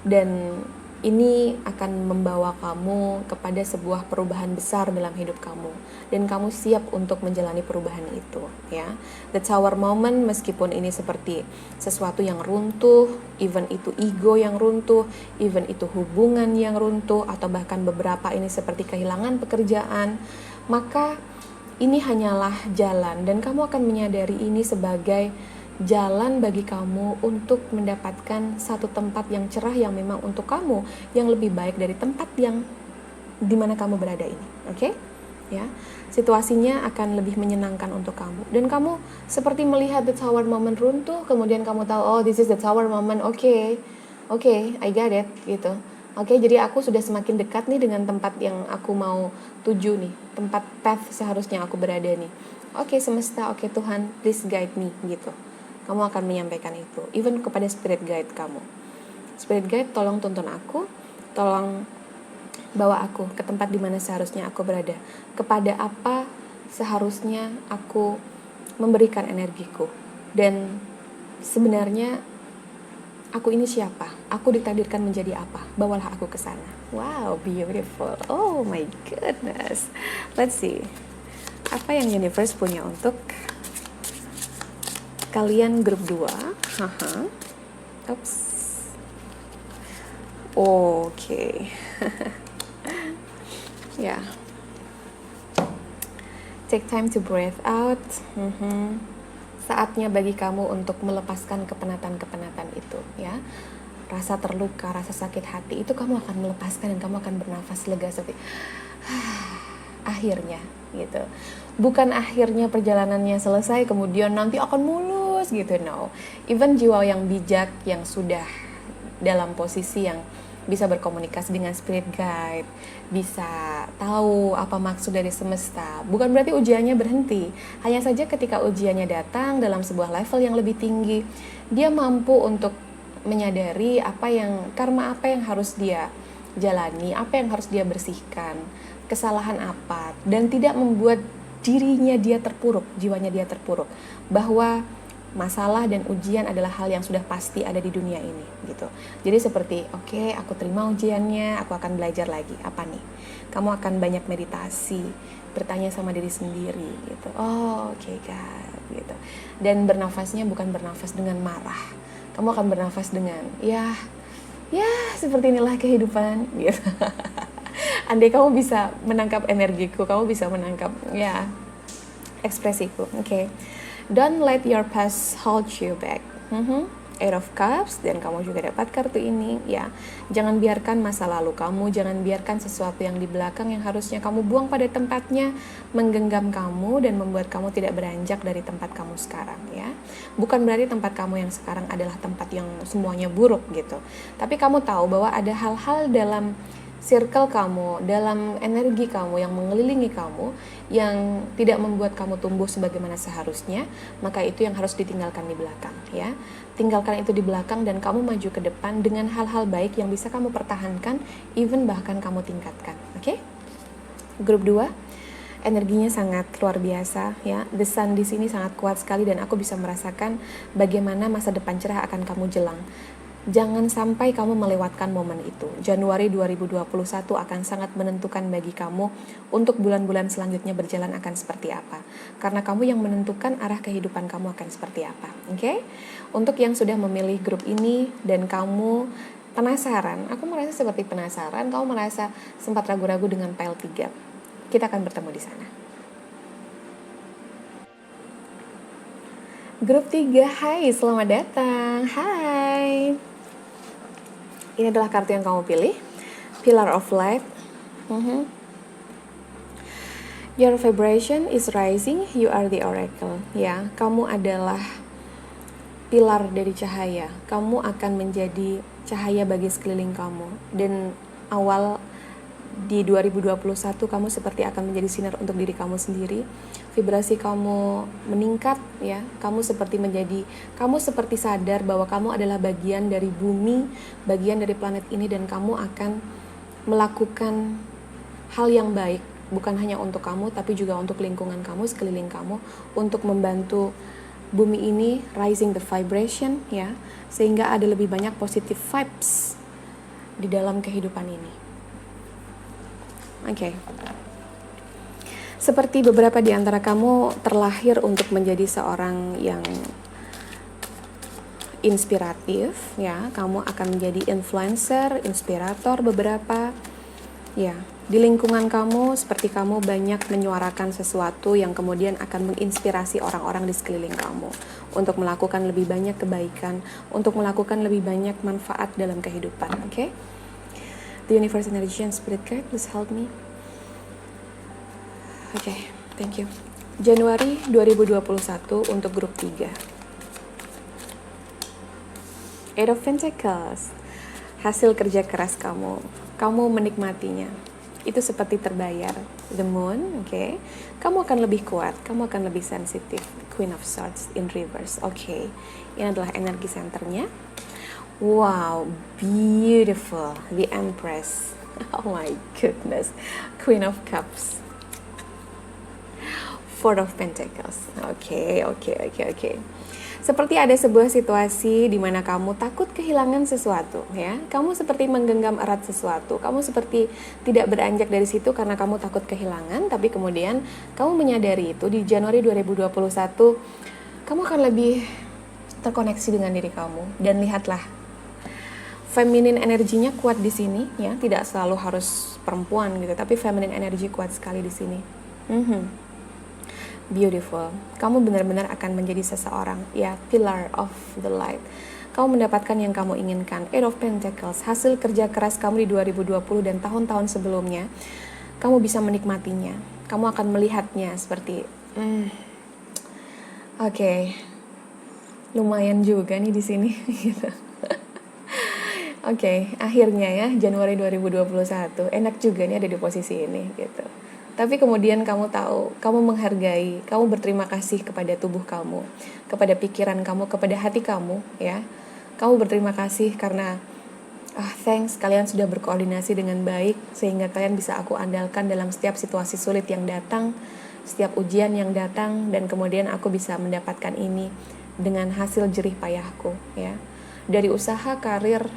Dan ini akan membawa kamu kepada sebuah perubahan besar dalam hidup kamu, dan kamu siap untuk menjalani perubahan itu, ya. That's our moment, meskipun ini seperti sesuatu yang runtuh, even itu ego yang runtuh, even itu hubungan yang runtuh, atau bahkan beberapa ini seperti kehilangan pekerjaan, maka ini hanyalah jalan, dan kamu akan menyadari ini sebagai jalan bagi kamu untuk mendapatkan satu tempat yang cerah yang memang untuk kamu, yang lebih baik dari tempat yang dimana kamu berada ini. Oke? Ya, situasinya akan lebih menyenangkan untuk kamu, dan kamu seperti melihat the tower moment runtuh, kemudian kamu tahu, oh this is the tower moment. Oke, I got it gitu. Oke, jadi aku sudah semakin dekat nih dengan tempat yang aku mau tuju nih, tempat path seharusnya aku berada nih. Oke, semesta, oke Tuhan, please guide me gitu. Kamu akan menyampaikan itu, even kepada spirit guide kamu. Spirit guide, tolong tuntun aku, tolong bawa aku ke tempat di mana seharusnya aku berada, kepada apa seharusnya aku memberikan energiku, dan sebenarnya aku ini siapa, aku ditakdirkan menjadi apa, bawalah aku ke sana. Wow, beautiful. Oh my goodness. Let's see, apa yang universe punya untuk kalian grup 2. Oops. Oke. Ya. Take time to breathe out. Saatnya bagi kamu untuk melepaskan kepenatan-kepenatan itu, ya. Rasa terluka, rasa sakit hati itu kamu akan melepaskan, dan kamu akan bernafas lega seperti akhirnya gitu. Bukan akhirnya perjalanannya selesai kemudian nanti akan mulus gitu, no. Even jiwa yang bijak, yang sudah dalam posisi yang bisa berkomunikasi dengan spirit guide, bisa tahu apa maksud dari semesta, bukan berarti ujiannya berhenti. Hanya saja ketika ujiannya datang dalam sebuah level yang lebih tinggi, dia mampu untuk menyadari karma apa yang harus dia jalani, apa yang harus dia bersihkan, kesalahan apa, dan tidak membuat dirinya dia terpuruk, jiwanya dia terpuruk, bahwa masalah dan ujian adalah hal yang sudah pasti ada di dunia ini gitu. Jadi seperti oke, aku terima ujiannya, aku akan belajar lagi. Apa nih? Kamu akan banyak meditasi, bertanya sama diri sendiri gitu. Oh, oke, God gitu. Dan bernafasnya bukan bernafas dengan marah. Kamu akan bernafas dengan ya seperti inilah kehidupan gitu. Andai kamu bisa menangkap energiku, kamu bisa menangkap ekspresiku. Oke. Don't let your past hold you back. Eight of Cups, dan kamu juga dapat kartu ini, ya. Jangan biarkan masa lalu kamu, jangan biarkan sesuatu yang di belakang yang harusnya kamu buang pada tempatnya menggenggam kamu dan membuat kamu tidak beranjak dari tempat kamu sekarang, ya. Bukan berarti tempat kamu yang sekarang adalah tempat yang semuanya buruk gitu. Tapi kamu tahu bahwa ada hal-hal dalam circle kamu, dalam energi kamu yang mengelilingi kamu, yang tidak membuat kamu tumbuh sebagaimana seharusnya, maka itu yang harus ditinggalkan di belakang, ya. Tinggalkan itu di belakang dan kamu maju ke depan dengan hal-hal baik yang bisa kamu pertahankan, even bahkan kamu tingkatkan, oke? Grup 2, energinya sangat luar biasa, ya. The sun di sini sangat kuat sekali, dan aku bisa merasakan bagaimana masa depan cerah akan kamu jelang. Jangan sampai kamu melewatkan momen itu. Januari 2021 akan sangat menentukan bagi kamu untuk bulan-bulan selanjutnya berjalan akan seperti apa. Karena kamu yang menentukan arah kehidupan kamu akan seperti apa. Oke? Untuk yang sudah memilih grup ini dan kamu penasaran, aku merasa seperti penasaran, kamu merasa sempat ragu-ragu dengan pile 3. Kita akan bertemu di sana. Grup 3, hai, selamat datang. Hai. Ini adalah kartu yang kamu pilih, Pillar of Light. Your vibration is rising, you are the oracle. Ya, kamu adalah pilar dari cahaya. Kamu akan menjadi cahaya bagi sekeliling kamu. Dan awal di 2021 kamu seperti akan menjadi sinar untuk diri kamu sendiri. Vibrasi kamu meningkat, ya. Kamu seperti sadar bahwa kamu adalah bagian dari bumi, bagian dari planet ini, dan kamu akan melakukan hal yang baik, bukan hanya untuk kamu, tapi juga untuk lingkungan kamu, sekeliling kamu, untuk membantu bumi ini rising the vibration, ya, sehingga ada lebih banyak positive vibes di dalam kehidupan ini. Oke. Seperti beberapa di antara kamu terlahir untuk menjadi seorang yang inspiratif, ya, kamu akan menjadi influencer, inspirator beberapa, ya. Di lingkungan kamu, seperti kamu banyak menyuarakan sesuatu yang kemudian akan menginspirasi orang-orang di sekeliling kamu untuk melakukan lebih banyak kebaikan, untuk melakukan lebih banyak manfaat dalam kehidupan, oke? The Universe Energy and Spirit Guide, please help me. Oke, thank you. Januari 2021 untuk grup 3. Eight of Pentacles, hasil kerja keras kamu menikmatinya. Itu seperti terbayar. The Moon, oke. Kamu akan lebih kuat, kamu akan lebih sensitif. Queen of Swords in reverse, oke. Ini adalah energi centernya. Wow, beautiful. The Empress. Oh my goodness. Queen of Cups. Four of Pentacles. Oke. Seperti ada sebuah situasi di mana kamu takut kehilangan sesuatu, ya. Kamu seperti menggenggam erat sesuatu. Kamu seperti tidak beranjak dari situ karena kamu takut kehilangan, tapi kemudian kamu menyadari itu di Januari 2021, kamu akan lebih terkoneksi dengan diri kamu. Dan lihatlah, feminine energinya kuat di sini, ya. Tidak selalu harus perempuan gitu, tapi feminine energi kuat sekali di sini. Beautiful. Kamu benar-benar akan menjadi seseorang, ya, pillar of the light. Kamu mendapatkan yang kamu inginkan. Eight of Pentacles, hasil kerja keras kamu di 2020 dan tahun-tahun sebelumnya. Kamu bisa menikmatinya. Kamu akan melihatnya seperti, oke, lumayan juga nih di sini. Gitu. Oke, akhirnya ya Januari 2021 enak juga nih ada di posisi ini gitu. Tapi kemudian kamu tahu, kamu menghargai, kamu berterima kasih kepada tubuh kamu, kepada pikiran kamu, kepada hati kamu, ya. Kamu berterima kasih karena thanks, kalian sudah berkoordinasi dengan baik sehingga kalian bisa aku andalkan dalam setiap situasi sulit yang datang, setiap ujian yang datang, dan kemudian aku bisa mendapatkan ini dengan hasil jerih payahku, ya. Dari usaha, karir,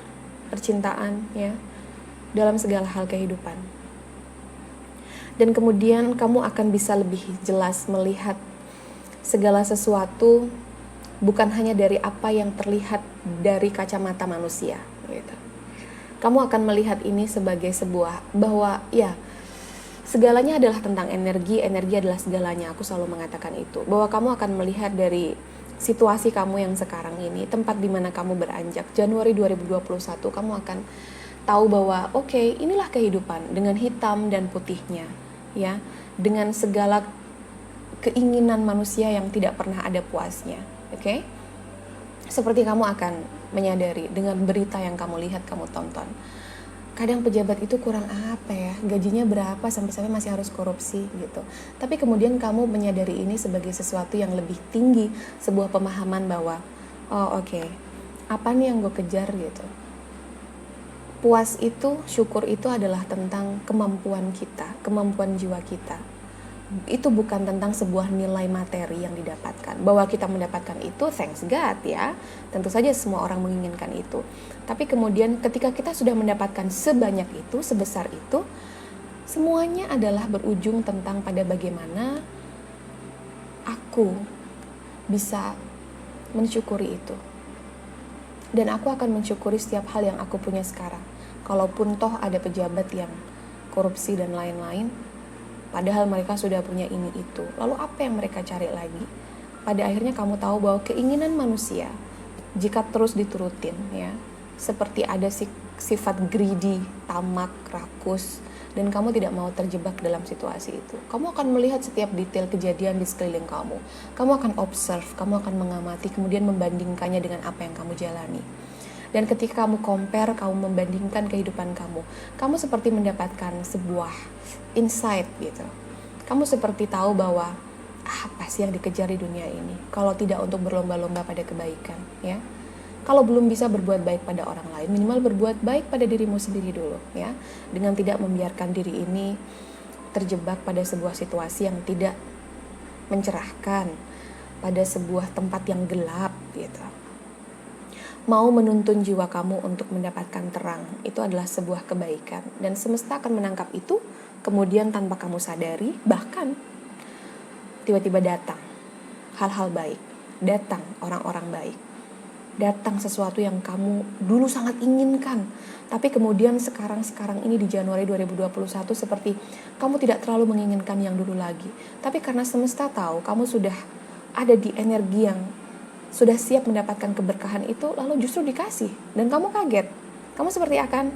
percintaan, ya, dalam segala hal kehidupan. Dan kemudian kamu akan bisa lebih jelas melihat segala sesuatu bukan hanya dari apa yang terlihat dari kacamata manusia, gitu. Kamu akan melihat ini sebagai sebuah, bahwa ya, segalanya adalah tentang energi, energi adalah segalanya, aku selalu mengatakan itu. Bahwa kamu akan melihat dari situasi kamu yang sekarang ini, tempat di mana kamu beranjak. Januari 2021 kamu akan tahu bahwa oke, inilah kehidupan dengan hitam dan putihnya, ya, dengan segala keinginan manusia yang tidak pernah ada puasnya, oke? Seperti kamu akan menyadari dengan berita yang kamu lihat, kamu tonton. Kadang pejabat itu kurang apa ya, gajinya berapa sampai-sampai masih harus korupsi gitu. Tapi kemudian kamu menyadari ini sebagai sesuatu yang lebih tinggi, sebuah pemahaman bahwa oke, apa nih yang gue kejar gitu. Puas itu, syukur itu adalah tentang kemampuan kita, kemampuan jiwa kita. Itu bukan tentang sebuah nilai materi yang didapatkan. Bahwa kita mendapatkan itu, thanks God, ya. Tentu saja semua orang menginginkan itu. Tapi kemudian ketika kita sudah mendapatkan sebanyak itu, sebesar itu, semuanya adalah berujung tentang pada bagaimana aku bisa mensyukuri itu. Dan aku akan mensyukuri setiap hal yang aku punya sekarang. Kalaupun toh ada pejabat yang korupsi dan lain-lain, padahal mereka sudah punya ini itu. Lalu apa yang mereka cari lagi? Pada akhirnya kamu tahu bahwa keinginan manusia, jika terus diturutin, ya, seperti ada sifat greedy, tamak, rakus, dan kamu tidak mau terjebak dalam situasi itu. Kamu akan melihat setiap detail kejadian di sekeliling kamu. Kamu akan observe, kamu akan mengamati, kemudian membandingkannya dengan apa yang kamu jalani. Dan ketika kamu compare, kamu membandingkan kehidupan kamu seperti mendapatkan sebuah insight gitu. Kamu seperti tahu bahwa apa sih yang dikejar di dunia ini, kalau tidak untuk berlomba-lomba pada kebaikan, ya. Kalau belum bisa berbuat baik pada orang lain, minimal berbuat baik pada dirimu sendiri dulu ya. Dengan tidak membiarkan diri ini terjebak pada sebuah situasi yang tidak mencerahkan, pada sebuah tempat yang gelap gitu. Mau menuntun jiwa kamu untuk mendapatkan terang, itu adalah sebuah kebaikan. Dan semesta akan menangkap itu, kemudian tanpa kamu sadari, bahkan tiba-tiba datang hal-hal baik, datang orang-orang baik, datang sesuatu yang kamu dulu sangat inginkan, tapi kemudian sekarang ini di Januari 2021 seperti kamu tidak terlalu menginginkan yang dulu lagi. Tapi karena semesta tahu kamu sudah ada di energi yang sudah siap mendapatkan keberkahan itu, lalu justru dikasih, dan kamu kaget. Kamu seperti akan,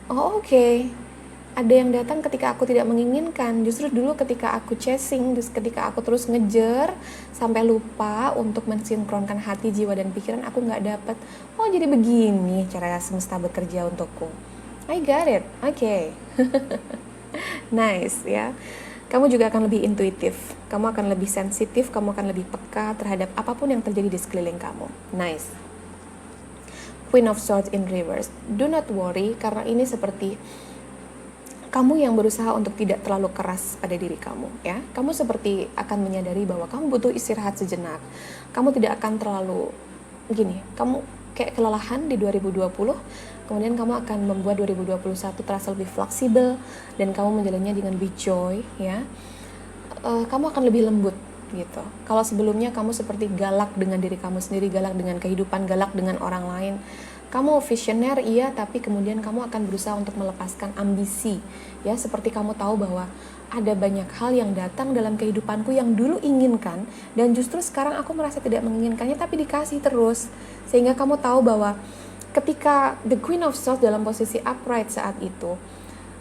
oh oke. Ada yang datang ketika aku tidak menginginkan. Justru dulu ketika aku chasing, ketika aku terus ngejar sampai lupa untuk mensinkronkan hati, jiwa, dan pikiran, aku gak dapet. Oh jadi begini cara semesta bekerja untukku. I got it, oke. Nice ya. Kamu juga akan lebih intuitif, kamu akan lebih sensitif, kamu akan lebih peka terhadap apapun yang terjadi di sekeliling kamu. Nice. Queen of Swords in reverse. Do not worry, karena ini seperti kamu yang berusaha untuk tidak terlalu keras pada diri kamu ya. Kamu seperti akan menyadari bahwa kamu butuh istirahat sejenak. Kamu tidak akan terlalu gini, kamu kayak kelelahan di 2020, kemudian kamu akan membuat 2021 terasa lebih fleksibel dan kamu menjalannya dengan big joy ya. Kamu akan lebih lembut gitu. Kalau sebelumnya kamu seperti galak dengan diri kamu sendiri, galak dengan kehidupan, galak dengan orang lain, kamu visioner iya, tapi kemudian kamu akan berusaha untuk melepaskan ambisi ya, seperti kamu tahu bahwa ada banyak hal yang datang dalam kehidupanku yang dulu inginkan dan justru sekarang aku merasa tidak menginginkannya, tapi dikasih terus, sehingga kamu tahu bahwa ketika the Queen of Swords dalam posisi upright saat itu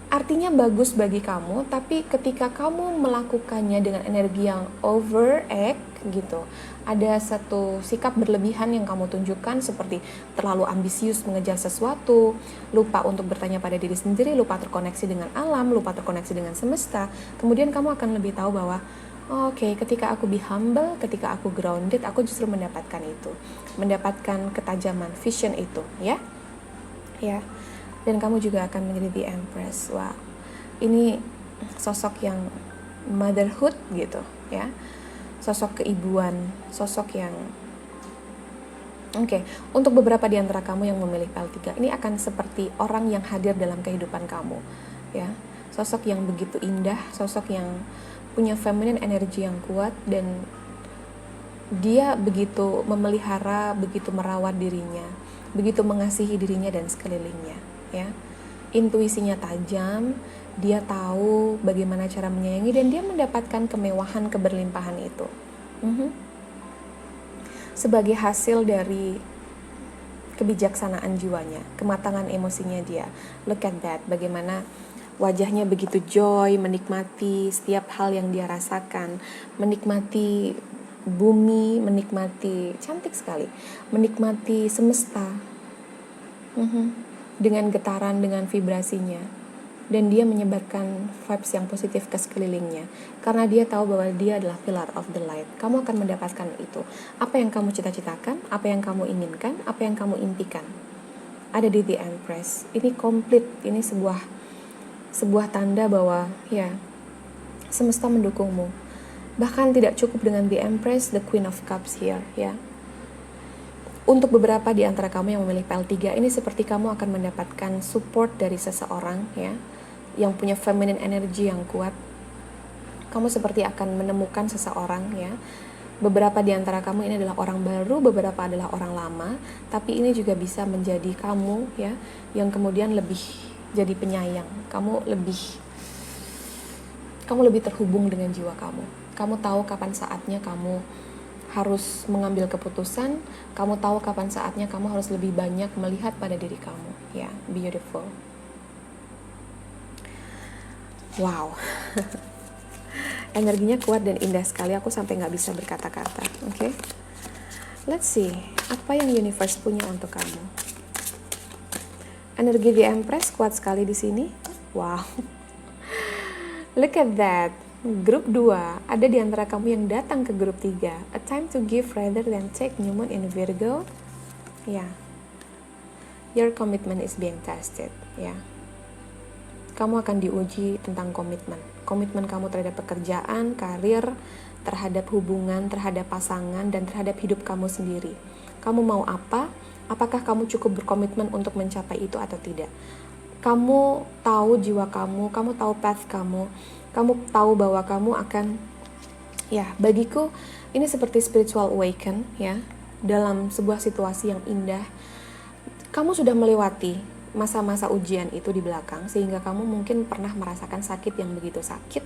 artinya bagus bagi kamu, tapi ketika kamu melakukannya dengan energi yang overact gitu, ada satu sikap berlebihan yang kamu tunjukkan seperti terlalu ambisius mengejar sesuatu, lupa untuk bertanya pada diri sendiri, lupa terkoneksi dengan alam, lupa terkoneksi dengan semesta, kemudian kamu akan lebih tahu bahwa oke, ketika aku be humble, ketika aku grounded, aku justru mendapatkan itu, mendapatkan ketajaman vision itu ya. Dan kamu juga akan menjadi the Empress. Wow, ini sosok yang motherhood gitu ya, sosok keibuan, sosok yang untuk beberapa di antara kamu yang memilih PL3, ini akan seperti orang yang hadir dalam kehidupan kamu ya, sosok yang begitu indah, sosok yang punya feminine energy yang kuat, dan dia begitu memelihara, begitu merawat dirinya, begitu mengasihi dirinya dan sekelilingnya ya. Intuisinya tajam, dia tahu bagaimana cara menyayangi, dan dia mendapatkan kemewahan, keberlimpahan itu sebagai hasil dari kebijaksanaan jiwanya, kematangan emosinya dia. Look at that, bagaimana wajahnya begitu joy, menikmati setiap hal yang dia rasakan, menikmati bumi, menikmati, cantik sekali, menikmati semesta dengan getaran, dengan vibrasinya, dan dia menyebarkan vibes yang positif ke sekelilingnya, karena dia tahu bahwa dia adalah pillar of the light. Kamu akan mendapatkan itu, apa yang kamu cita-citakan, apa yang kamu inginkan, apa yang kamu impikan, ada di the Empress. Ini komplit, ini sebuah tanda bahwa ya, semesta mendukungmu. Bahkan tidak cukup dengan the Empress, the Queen of Cups here ya. Untuk beberapa di antara kamu yang memilih PL3, ini seperti kamu akan mendapatkan support dari seseorang ya, yang punya feminine energy yang kuat. Kamu seperti akan menemukan seseorang ya. Beberapa di antara kamu ini adalah orang baru, beberapa adalah orang lama, tapi ini juga bisa menjadi kamu ya, yang kemudian lebih jadi penyayang. Kamu lebih terhubung dengan jiwa kamu. Kamu tahu kapan saatnya kamu harus mengambil keputusan, kamu tahu kapan saatnya kamu harus lebih banyak melihat pada diri kamu ya. Beautiful. Wow. Energinya kuat dan indah sekali, aku sampai nggak bisa berkata-kata. Oke. Let's see, apa yang universe punya untuk kamu. Energi The Empress kuat sekali di sini. Wow. Look at that. Grup 2, ada di antara kamu yang datang ke grup 3. A time to give rather than take, New Moon in Virgo. ya, your commitment is being tested, ya. Kamu akan diuji tentang komitmen kamu terhadap pekerjaan, karir, terhadap hubungan, terhadap pasangan, dan terhadap hidup kamu sendiri. Kamu mau apa? Apakah kamu cukup berkomitmen untuk mencapai itu atau tidak? Kamu tahu jiwa kamu tahu path kamu tahu bahwa kamu akan, ya, bagiku ini seperti spiritual awaken, ya, dalam sebuah situasi yang indah. Kamu sudah melewati masa-masa ujian itu di belakang, sehingga kamu mungkin pernah merasakan sakit yang begitu sakit,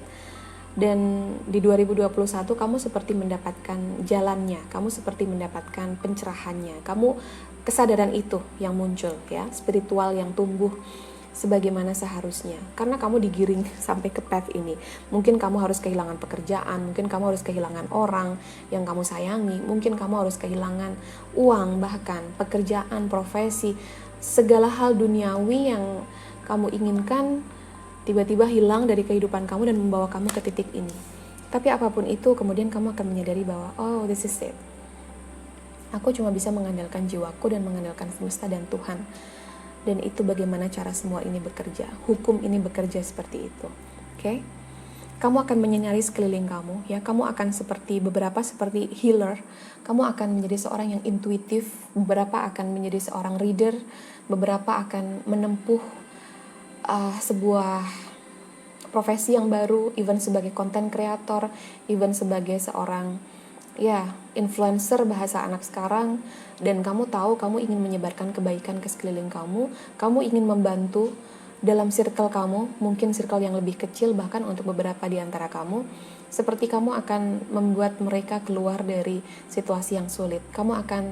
dan di 2021 kamu seperti mendapatkan jalannya, kamu seperti mendapatkan pencerahannya, kamu kesadaran itu yang muncul, ya, spiritual yang tumbuh sebagaimana seharusnya, karena kamu digiring sampai ke path ini. Mungkin kamu harus kehilangan pekerjaan, mungkin kamu harus kehilangan orang yang kamu sayangi, mungkin kamu harus kehilangan uang, bahkan pekerjaan, profesi, segala hal duniawi yang kamu inginkan tiba-tiba hilang dari kehidupan kamu dan membawa kamu ke titik ini. Tapi apapun itu, kemudian kamu akan menyadari bahwa, oh, this is it. Aku cuma bisa mengandalkan jiwaku dan mengandalkan semesta dan Tuhan. Dan itu bagaimana cara semua ini bekerja. Hukum ini bekerja seperti itu. Oke? Kamu akan menyinari sekeliling kamu, ya. Kamu akan beberapa seperti healer. Kamu akan menjadi seorang yang intuitif, beberapa akan menjadi seorang reader, beberapa akan menempuh sebuah profesi yang baru, even sebagai content creator, even sebagai seorang, ya, influencer bahasa anak sekarang. Dan kamu tahu kamu ingin menyebarkan kebaikan ke sekeliling kamu ingin membantu dalam circle kamu, mungkin circle yang lebih kecil, bahkan untuk beberapa di antara kamu, seperti kamu akan membuat mereka keluar dari situasi yang sulit. Kamu akan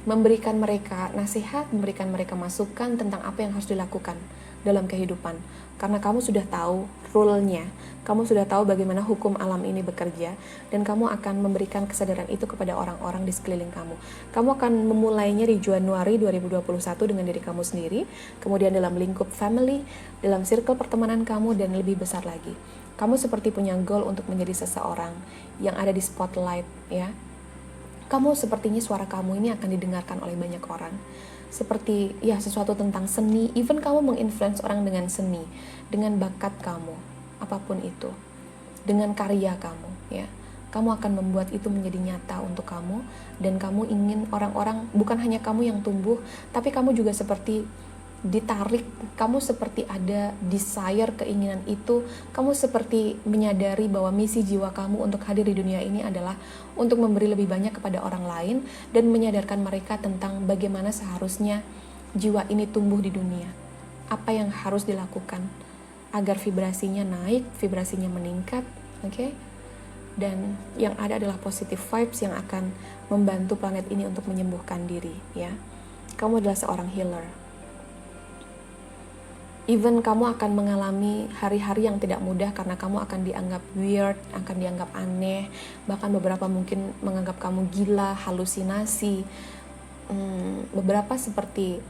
memberikan mereka nasihat, memberikan mereka masukan tentang apa yang harus dilakukan dalam kehidupan. Karena kamu sudah tahu rule-nya, kamu sudah tahu bagaimana hukum alam ini bekerja, dan kamu akan memberikan kesadaran itu kepada orang-orang di sekeliling kamu. Kamu akan memulainya di Januari 2021 dengan diri kamu sendiri, kemudian dalam lingkup family, dalam circle pertemanan kamu, dan lebih besar lagi. Kamu seperti punya goal untuk menjadi seseorang yang ada di spotlight, ya. Kamu sepertinya suara kamu ini akan didengarkan oleh banyak orang. Seperti, ya, sesuatu tentang seni, even kamu menginfluence orang dengan seni, dengan bakat kamu, apapun itu, dengan karya kamu, ya. Kamu akan membuat itu menjadi nyata untuk kamu, dan kamu ingin orang-orang, bukan hanya kamu yang tumbuh, tapi kamu juga seperti ditarik, kamu seperti ada desire, keinginan itu, kamu seperti menyadari bahwa misi jiwa kamu untuk hadir di dunia ini adalah untuk memberi lebih banyak kepada orang lain dan menyadarkan mereka tentang bagaimana seharusnya jiwa ini tumbuh di dunia. Apa yang harus dilakukan agar vibrasinya naik, vibrasinya meningkat, oke? Dan yang ada adalah positive vibes yang akan membantu planet ini untuk menyembuhkan diri, ya. Kamu adalah seorang healer. Even kamu akan mengalami hari-hari yang tidak mudah karena kamu akan dianggap weird, akan dianggap aneh, bahkan beberapa mungkin menganggap kamu gila, halusinasi. Beberapa seperti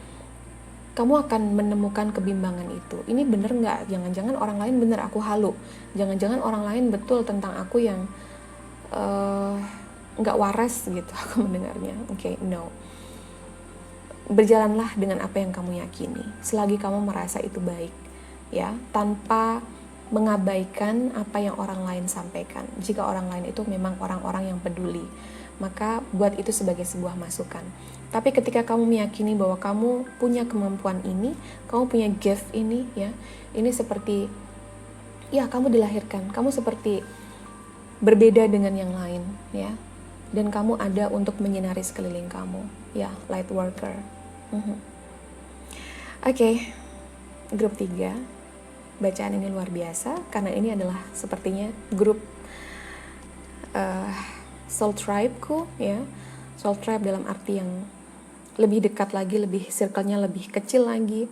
kamu akan menemukan kebimbangan itu. Ini bener nggak? Jangan-jangan orang lain bener aku halu. Jangan-jangan orang lain betul tentang aku yang nggak waras gitu aku mendengarnya. No. Berjalanlah dengan apa yang kamu yakini, selagi kamu merasa itu baik, ya, tanpa mengabaikan apa yang orang lain sampaikan. Jika orang lain itu memang orang-orang yang peduli, maka buat itu sebagai sebuah masukan. Tapi ketika kamu meyakini bahwa kamu punya kemampuan ini, kamu punya gift ini, ya, ini seperti, ya, kamu dilahirkan, kamu seperti berbeda dengan yang lain, ya, dan kamu ada untuk menyinari sekeliling kamu, ya, light worker. Grup 3, bacaan ini luar biasa karena ini adalah sepertinya grup soul tribe-ku, ya. Soul tribe dalam arti yang lebih dekat lagi, lebih circle-nya lebih kecil lagi,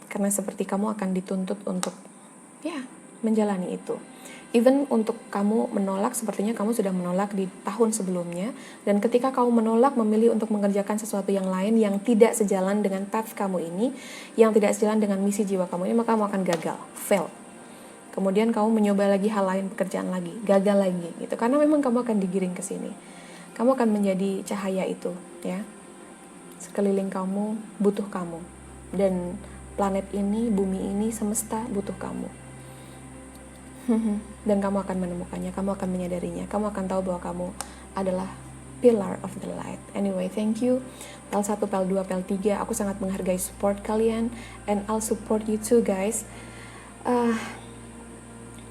karena seperti kamu akan dituntut untuk, ya, menjalani itu. Even untuk kamu menolak, sepertinya kamu sudah menolak di tahun sebelumnya, dan ketika kamu menolak, memilih untuk mengerjakan sesuatu yang lain yang tidak sejalan dengan path kamu ini, yang tidak sejalan dengan misi jiwa kamu ini, maka kamu akan gagal, fail. Kemudian kamu mencoba lagi hal lain, pekerjaan lagi, gagal lagi gitu. Karena memang kamu akan digiring ke sini. Kamu akan menjadi cahaya itu, ya. sekeliling kamu butuh kamu. Dan planet ini, bumi ini, semesta butuh kamu. Dan kamu akan menemukannya, kamu akan menyadarinya, kamu akan tahu bahwa kamu adalah pillar of the light. Anyway, thank you. PEL 1, PEL 2, PEL 3, aku sangat menghargai support kalian, and I'll support you too guys.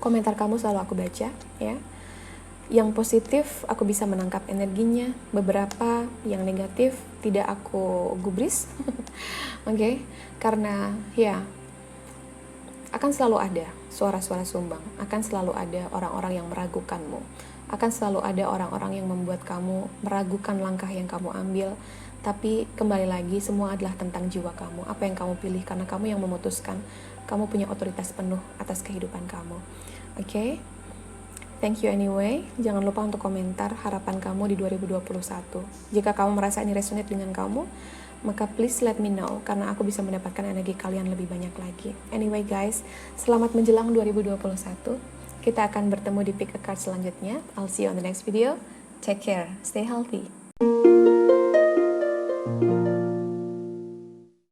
Komentar kamu selalu aku baca ya. Yang positif aku bisa menangkap energinya, beberapa yang negatif tidak aku gubris. Oke, karena ya akan selalu ada suara-suara sumbang, akan selalu ada orang-orang yang meragukanmu, akan selalu ada orang-orang yang membuat kamu meragukan langkah yang kamu ambil. Tapi kembali lagi, semua adalah tentang jiwa kamu, apa yang kamu pilih, karena kamu yang memutuskan. Kamu punya otoritas penuh atas kehidupan kamu. Oke? Thank you anyway. Jangan lupa untuk komentar harapan kamu di 2021. Jika kamu merasa ini resonate dengan kamu, maka please let me know, karena aku bisa mendapatkan energi kalian lebih banyak lagi. Anyway guys, selamat menjelang 2021. Kita akan bertemu di Pick a Card selanjutnya. I'll see you on the next video. Take care, stay healthy.